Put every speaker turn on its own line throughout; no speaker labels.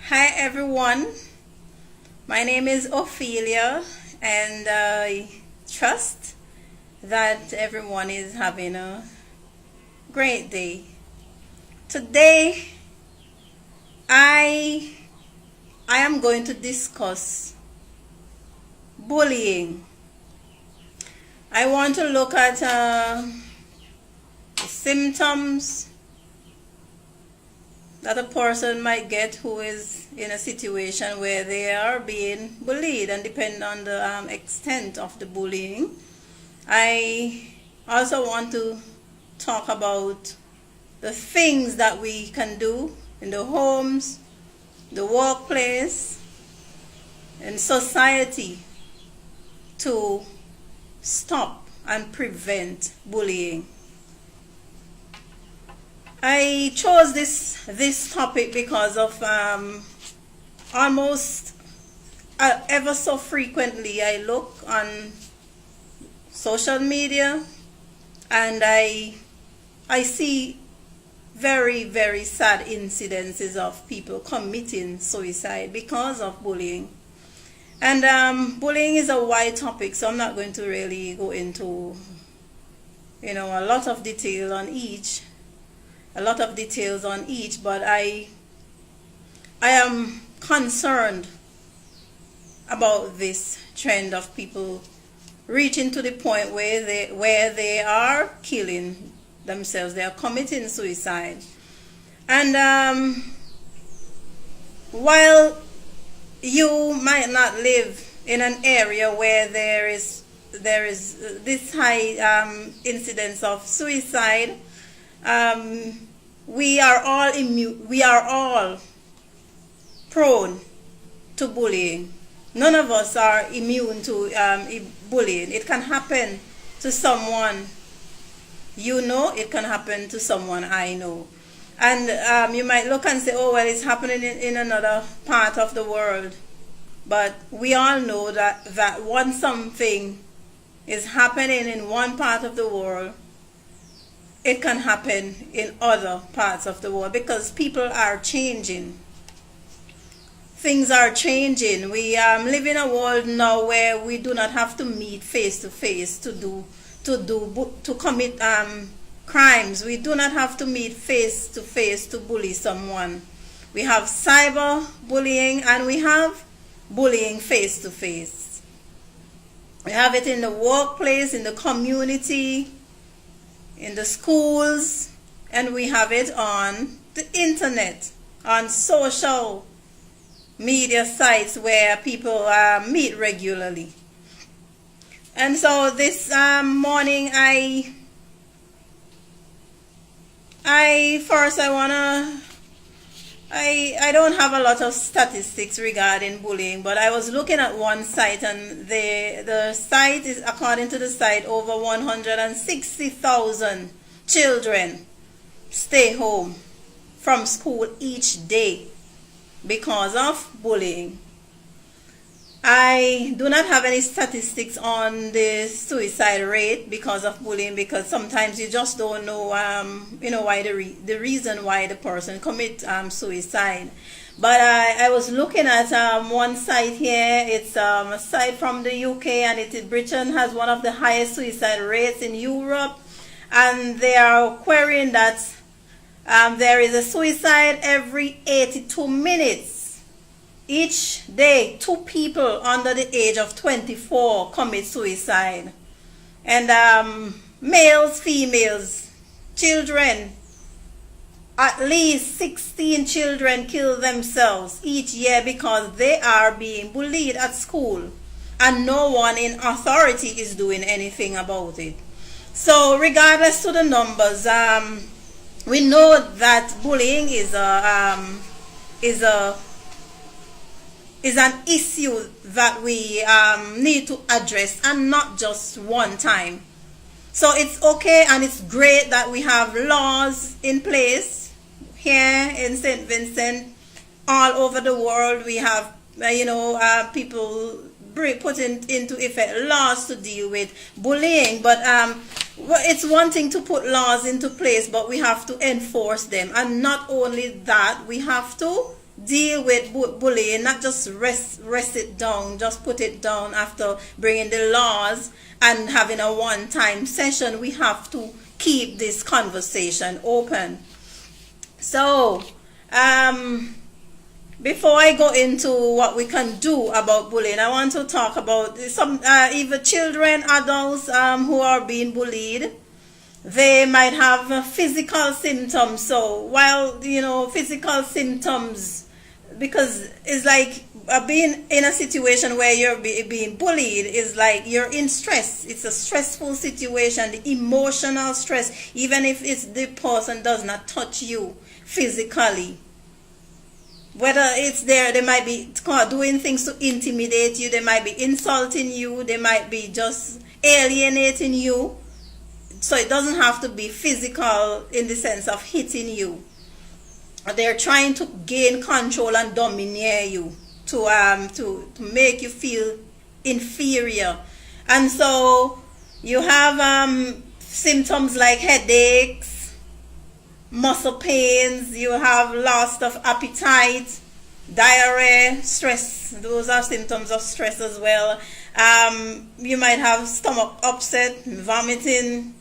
Hi everyone, my name is Ophelia and I trust that everyone is having a great day. Today I am going to discuss bullying. I want to look at the symptoms that a person might get who is in a situation where they are being bullied, and depend on the extent of the bullying. I also want to talk about the things that we can do in the homes, the workplace, and society to stop and prevent bullying. I chose this topic because of almost ever so frequently I look on social media and I see very, very sad incidences of people committing suicide because of bullying. And bullying is a wide topic, so I'm not going to really go into a lot of details on each, but I am concerned about this trend of people reaching to the point where they are killing themselves, they are committing suicide. And while you might not live in an area where there is this high incidence of suicide, we are all prone to bullying. None of us are immune to bullying. It can happen to someone it can happen to someone I know. And you might look and say, oh, well, it's happening in another part of the world. But we all know that once something is happening in one part of the world, it can happen in other parts of the world, because people are changing. Things are changing. We live in a world now where we do not have to meet face to face to commit crimes. We do not have to meet face to face to bully someone. We have cyber bullying and we have bullying face to face. We have it in the workplace, in the community, in the schools, and we have it on the internet, on social media sites where people meet regularly. And so this morning I don't have a lot of statistics regarding bullying, but I was looking at one site, and the site is, according to the site, over 160,000 children stay home from school each day because of bullying. I do not have any statistics on the suicide rate because of bullying, because sometimes you just don't know, why the reason why the person commit suicide. But I was looking at one site here. It's a site from the UK, and Britain has one of the highest suicide rates in Europe, and they are querying that there is a suicide every 82 minutes. Each day, 2 people under the age of 24 commit suicide. And males, females, children, at least 16 children kill themselves each year because they are being bullied at school, and no one in authority is doing anything about it. So regardless to the numbers, we know that bullying is an issue that we need to address, and not just one time. So it's okay and it's great that we have laws in place here in St. Vincent. All over the world we have people putting into effect laws to deal with bullying. But it's one thing to put laws into place, but we have to enforce them. And not only that, we have to deal with bullying, not just rest it down, just put it down after bringing the laws and having a one-time session. We have to keep this conversation open. So, before I go into what we can do about bullying, I want to talk about some even children, adults who are being bullied. They might have physical symptoms. So while, physical symptoms, because it's like being in a situation where you're being bullied is like you're in stress. It's a stressful situation, the emotional stress, even if the person does not touch you physically. Whether it's there, they might be doing things to intimidate you, they might be insulting you, they might be just alienating you. So it doesn't have to be physical in the sense of hitting you. They're trying to gain control and domineer you to make you feel inferior. And so you have symptoms like headaches, muscle pains, you have loss of appetite, diarrhea, stress. Those are symptoms of stress as well. You might have stomach upset, vomiting,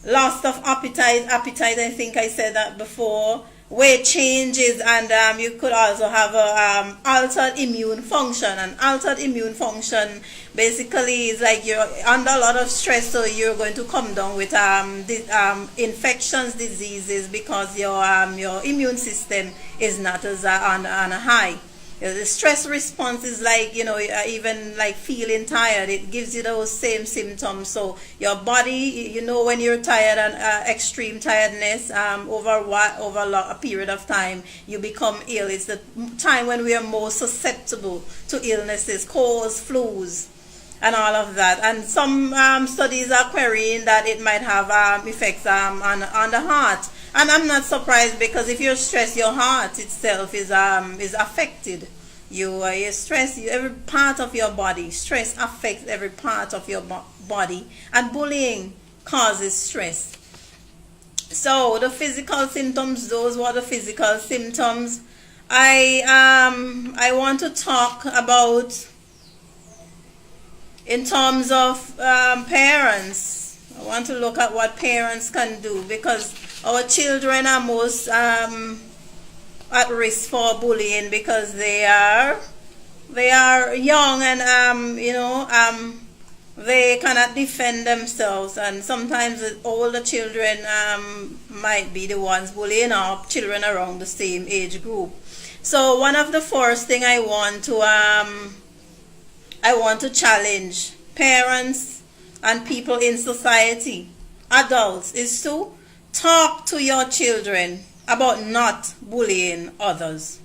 loss of appetite, I think I said that before, weight changes, and you could also have a altered immune function. And altered immune function basically is like you're under a lot of stress, so you're going to come down with infections, diseases, because your immune system is not as on a high. The stress response is like, even like feeling tired. It gives you those same symptoms. So your body, when you're tired and extreme tiredness over a period of time, you become ill. It's the time when we are most susceptible to illnesses, colds, flus, and all of that. And some studies are querying that it might have effects on the heart. And I'm not surprised, because if you're stressed, your heart itself is affected. Your stress, every part of your body, stress affects every part of your body, and bullying causes stress. So the physical symptoms, those were the physical symptoms. I want to talk about in terms of parents. I want to look at what parents can do, because our children are most at risk for bullying, because they are young, and they cannot defend themselves, and sometimes the older children might be the ones bullying our children around the same age group. So one of the first thing I want to challenge parents and people in society, adults, is to talk to your children about not bullying others.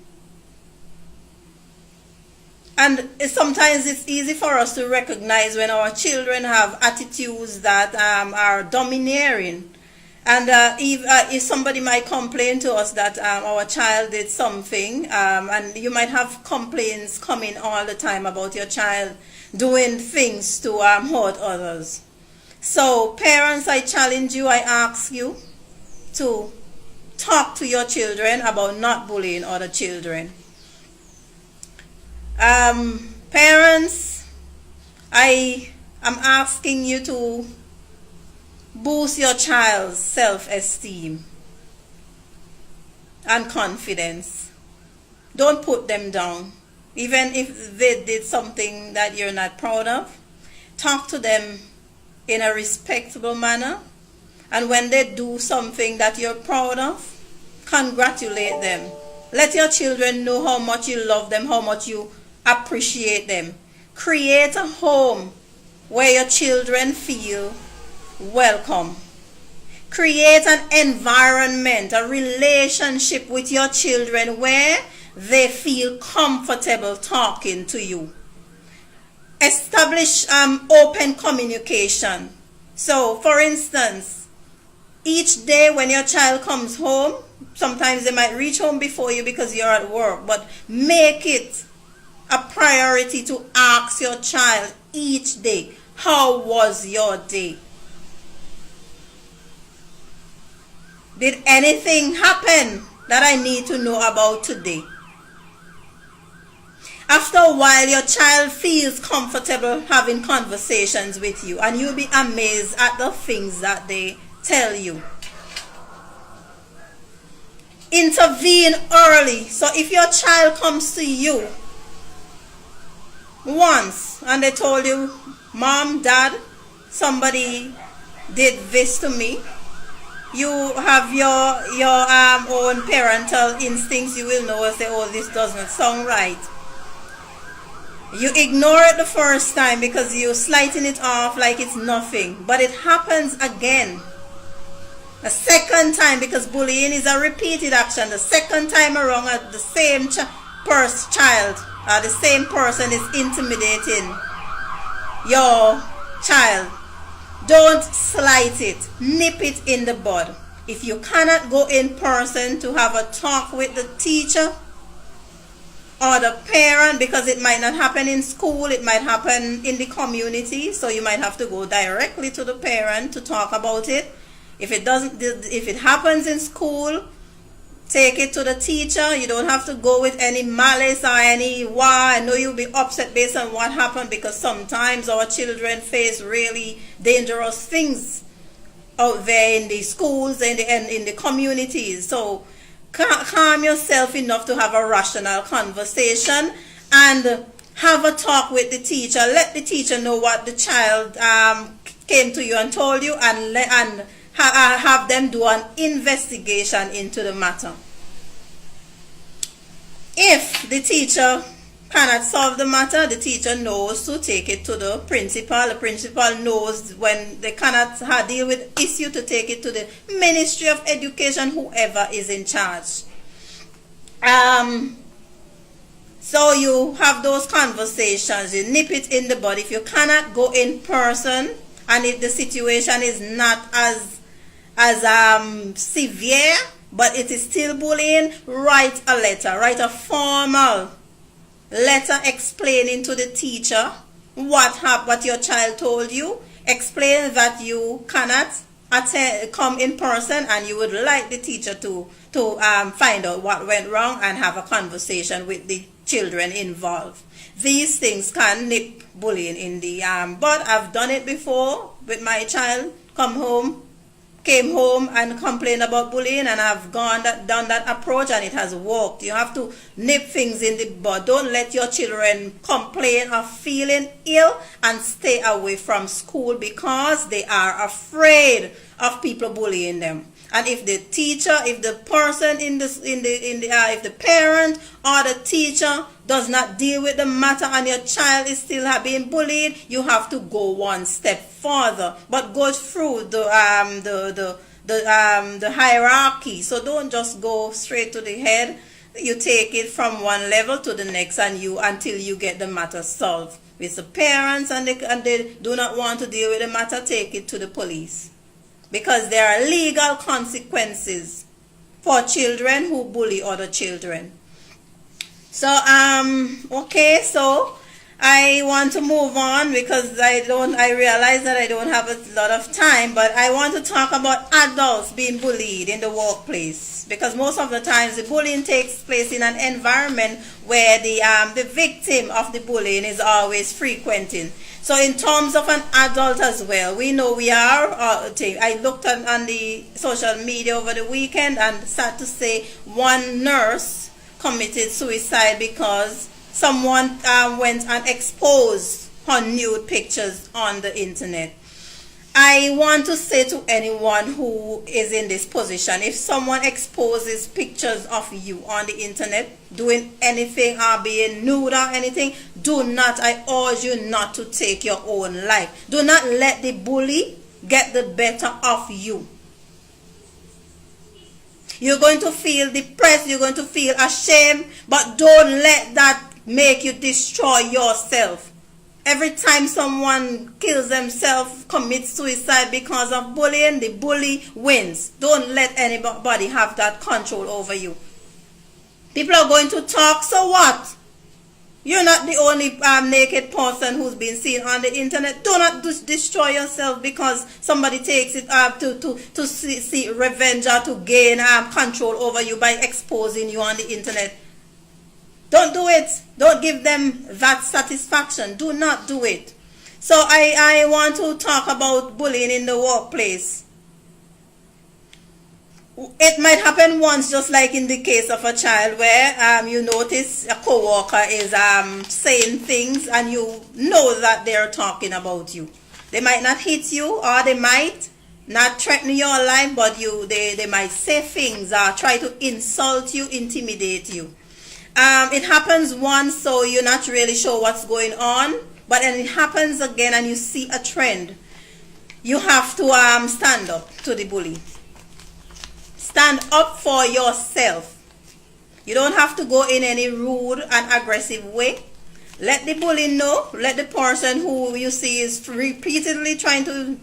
And sometimes it's easy for us to recognize when our children have attitudes that are domineering. And if somebody might complain to us that our child did something, and you might have complaints coming all the time about your child doing things to hurt others. So parents, I challenge you, I ask you to talk to your children about not bullying other children. Parents, I am asking you to boost your child's self-esteem and confidence. Don't put them down. Even if they did something that you're not proud of, talk to them in a respectable manner. And when they do something that you're proud of, congratulate them. Let your children know how much you love them, how much you appreciate them. Create a home where your children feel welcome. Create an environment, a relationship with your children where they feel comfortable talking to you. Establish open communication. So, for instance, each day when your child comes home, sometimes they might reach home before you because you're at work, but make it a priority to ask your child each day, how was your day? Did anything happen that I need to know about today? After a while, your child feels comfortable having conversations with you, and you'll be amazed at the things that they tell you. Intervene early. So if your child comes to you once and they told you, Mom, Dad, somebody did this to me, you have your own parental instincts. You will know and say, oh, this doesn't sound right. You ignore it the first time because you're slighting it off like it's nothing. But it happens again. A second time, because bullying is a repeated action. The second time around, the same child or the same person is intimidating your child. Don't slight it. Nip it in the bud. If you cannot go in person to have a talk with the teacher or the parent, because it might not happen in school, it might happen in the community, so you might have to go directly to the parent to talk about it. If it happens in school, take it to the teacher. You don't have to go with any malice or any I know you'll be upset based on what happened, because sometimes our children face really dangerous things out there in the schools and in the communities. So calm yourself enough to have a rational conversation and have a talk with the teacher. Let the teacher know what the child came to you and told you, and have them do an investigation into the matter. If the teacher cannot solve the matter, the teacher knows to take it to the principal. The principal knows when they cannot deal with issue to take it to the Ministry of Education, whoever is in charge. So you have those conversations, you nip it in the bud. If you cannot go in person, and if the situation is not as severe, but it is still bullying, write a letter. Write a formal letter explaining to the teacher what your child told you. Explain that you cannot come in person, and you would like the teacher to find out what went wrong and have a conversation with the children involved. These things can nip bullying in the bud. I've done it before with my child. Came home and complained about bullying, and I've done that approach, and it has worked. You have to nip things in the bud. Don't let your children complain or feeling ill and stay away from school because they are afraid of people bullying them. And if the teacher, if the person if the parent or the teacher does not deal with the matter and your child is still being bullied, you have to go one step further, but go through the hierarchy. So don't just go straight to the head. You take it from one level to the next, and until you get the matter solved. With the parents and they do not want to deal with the matter, take it to the police. Because there are legal consequences for children who bully other children. So okay, so I want to move on because I realize that I don't have a lot of time, but I want to talk about adults being bullied in the workplace, because most of the times the bullying takes place in an environment where the victim of the bullying is always frequenting. So in terms of an adult as well, we know we are, I looked on the social media over the weekend, and sad to say one nurse committed suicide because someone went and exposed her nude pictures on the internet. I want to say to anyone who is in this position, if someone exposes pictures of you on the internet, doing anything or being nude or anything, I urge you not to take your own life. Do not let the bully get the better of you. You're going to feel depressed, you're going to feel ashamed, but don't let that make you destroy yourself. Every time someone kills themselves, commits suicide because of bullying, the bully wins. Don't let anybody have that control over you. People are going to talk, so what? You're not the only naked person who's been seen on the internet. Do not destroy yourself because somebody takes it to see revenge or to gain control over you by exposing you on the internet. Don't do it. Don't give them that satisfaction. Do not do it. So I want to talk about bullying in the workplace. It might happen once, just like in the case of a child where you notice a co-worker is saying things and you know that they're talking about you. They might not hit you, or they might not threaten your life, but they might say things or try to insult you, intimidate you. It happens once, so you're not really sure what's going on, but then it happens again and you see a trend. You have to stand up to the bully. Stand up for yourself. You don't have to go in any rude and aggressive way. Let the bully know. Let the person who you see is repeatedly trying to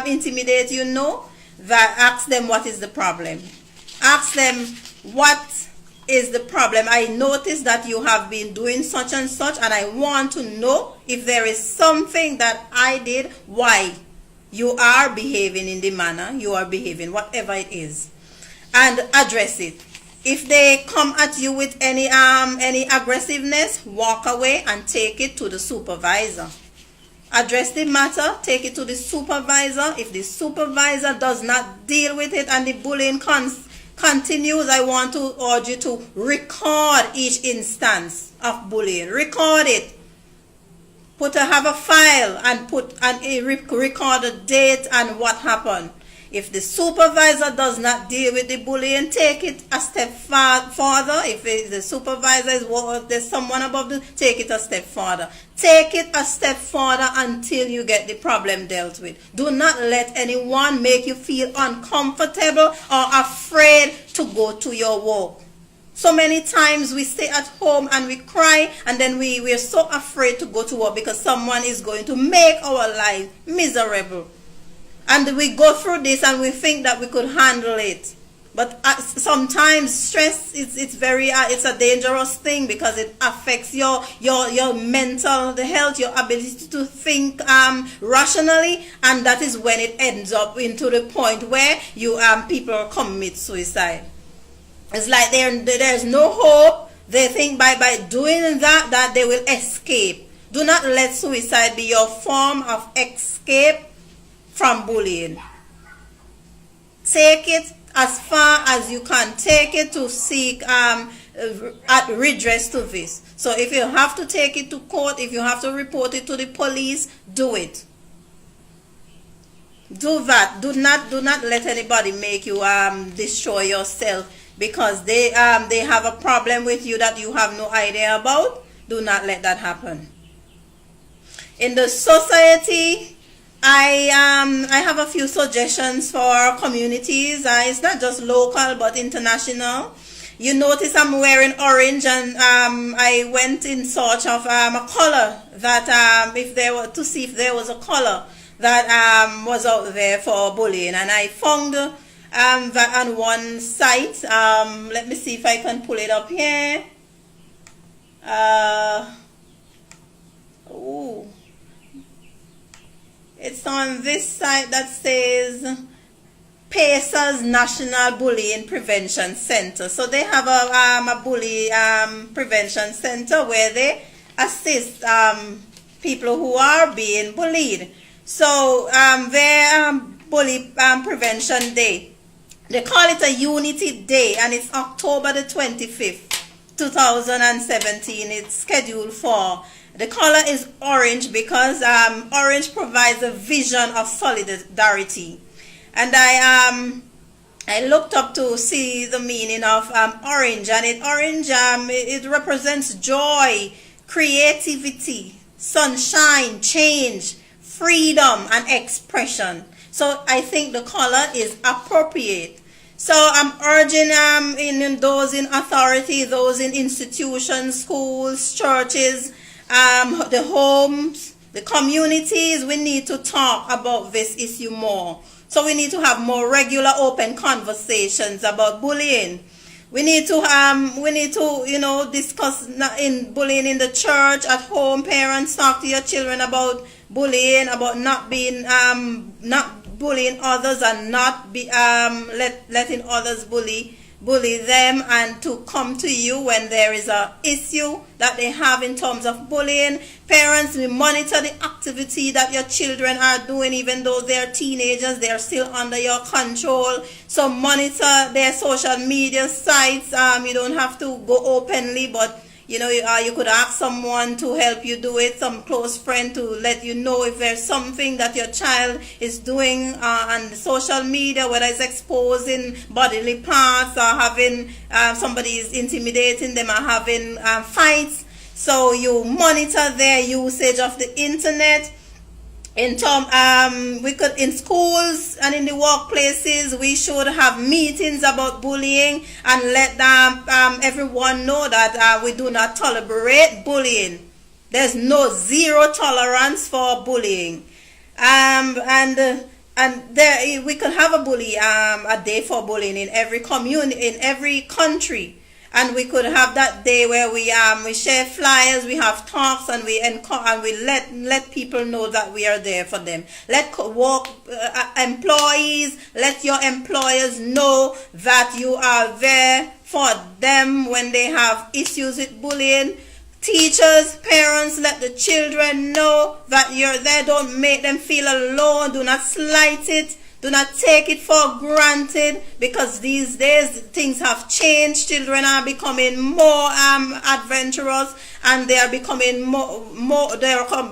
intimidate you know that. Ask them what is the problem. Ask them what is the problem. I noticed that you have been doing such and such, and I want to know if there is something that I did, why you are behaving in the manner you are behaving, whatever it is, and address it. If they come at you with any aggressiveness, walk away and take it to the supervisor. Address the matter, take it to the supervisor. If the supervisor does not deal with it and the bullying continues, I want to urge you to record each instance of bullying. Record it. Have a file and record the date and what happened. If the supervisor does not deal with the bullying, take it a step further. If the supervisor there's someone above them, take it a step further. Take it a step further until you get the problem dealt with. Do not let anyone make you feel uncomfortable or afraid to go to your work. So many times we stay at home and we cry, and then we're so afraid to go to work because someone is going to make our life miserable. And we go through this and we think that we could handle it. But sometimes stress it's a dangerous thing because it affects your mental health, your ability to think rationally, and that is when it ends up into the point where people commit suicide. It's like there's no hope. They think by doing that they will escape. Do not let suicide be your form of escape from bullying. Take it as far as you can take it to seek redress to this. So if you have to take it to court, if you have to report it to the police, do it. Do that. Do not let anybody make you destroy yourself because they have a problem with you that you have no idea about. Do not let that happen. In the society, I have a few suggestions for communities. It's not just local but international. You notice I'm wearing orange, and I went in search of a color that to see if there was a color that was out there for bullying, and I found that on one site. Let me see if I can pull it up here. It's on this site that says PACER's National Bullying Prevention Center. So they have a bully prevention center where they assist people who are being bullied. So their bully prevention day, they call it a Unity Day, and it's October the 25th, 2017. It's scheduled for. The color is orange because orange provides a vision of solidarity. And I looked up to see the meaning of orange, and it represents joy, creativity, sunshine, change, freedom, and expression. So I think the color is appropriate. So I'm urging in those in authority, those in institutions, schools, churches, the homes, the communities, we need to talk about this issue more. So we need to have more regular open conversations about bullying. We need to discuss in bullying in the church, at home. Parents, talk to your children about bullying, about not bullying others, and not letting others bully bully them, and to come to you when there is a issue that they have in terms of bullying. Parents, we monitor the activity that your children are doing. Even though they're teenagers, they're still under your control. So monitor their social media sites. You don't have to go openly, but you could ask someone to help you do it, some close friend, to let you know if there's something that your child is doing on social media, whether it's exposing bodily parts or having somebody is intimidating them or having fights. So you monitor their usage of the internet. In schools and in the workplaces, we should have meetings about bullying and let everyone know that we do not tolerate bullying. There's no zero tolerance for bullying. And there we could have a day for bullying in every community, in every country. And we could have that day where we share flyers, we have talks, and we let people know that we are there for them. Let employees, let your employers know that you are there for them when they have issues with bullying. Teachers, parents, let the children know that you're there. Don't make them feel alone. Do not slight it. Do not take it for granted, because these days things have changed. Children are becoming more adventurous, and they are becoming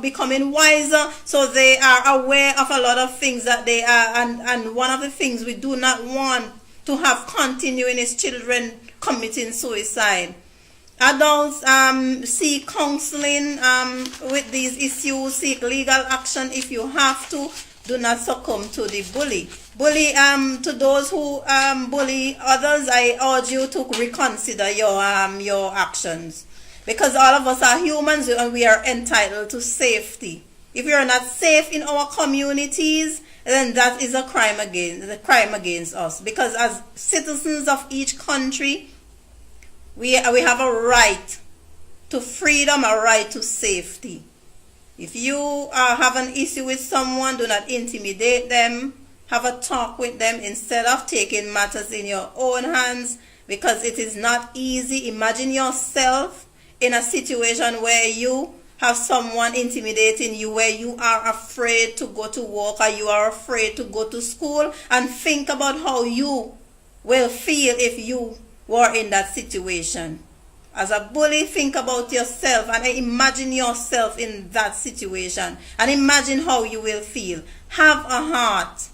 becoming wiser. So they are aware of a lot of things that they are. And one of the things we do not want to have continuing is children committing suicide. Adults, seek counseling with these issues. Seek legal action if you have to. Do not succumb to the bully. To those who bully others, I urge you to reconsider your actions, because all of us are humans and we are entitled to safety. If we are not safe in our communities, then that is a crime against us. Because as citizens of each country, we have a right to freedom, a right to safety. If you have an issue with someone, do not intimidate them. Have a talk with them instead of taking matters in your own hands, because it is not easy. Imagine yourself in a situation where you have someone intimidating you, where you are afraid to go to work or you are afraid to go to school, and think about how you will feel if you were in that situation. As a bully, think about yourself and imagine yourself in that situation and imagine how you will feel. Have a heart.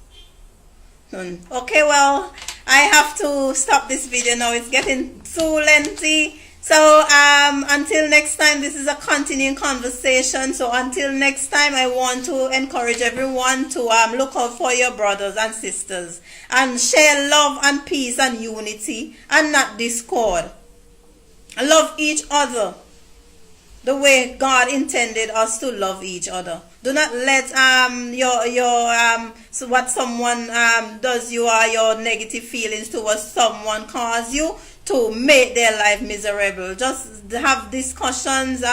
Okay, well, I have to stop this video now. It's getting too lengthy. So until next time, this is a continuing conversation. So until next time, I want to encourage everyone to look out for your brothers and sisters and share love and peace and unity and not discord. Love each other the way God intended us to love each other. Do not let so what someone does you, or your negative feelings towards someone cause you to make their life miserable. Just have discussions.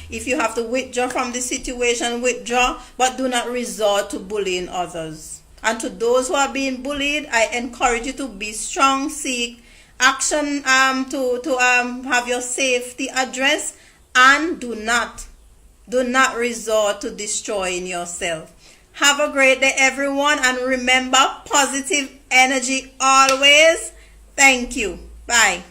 If you have to withdraw from the situation, withdraw, but do not resort to bullying others. And to those who are being bullied, I encourage you to be strong, seek action to have your safety addressed, and do not resort to destroying yourself. Have a great day, everyone, and remember, positive energy always. Thank you. Bye.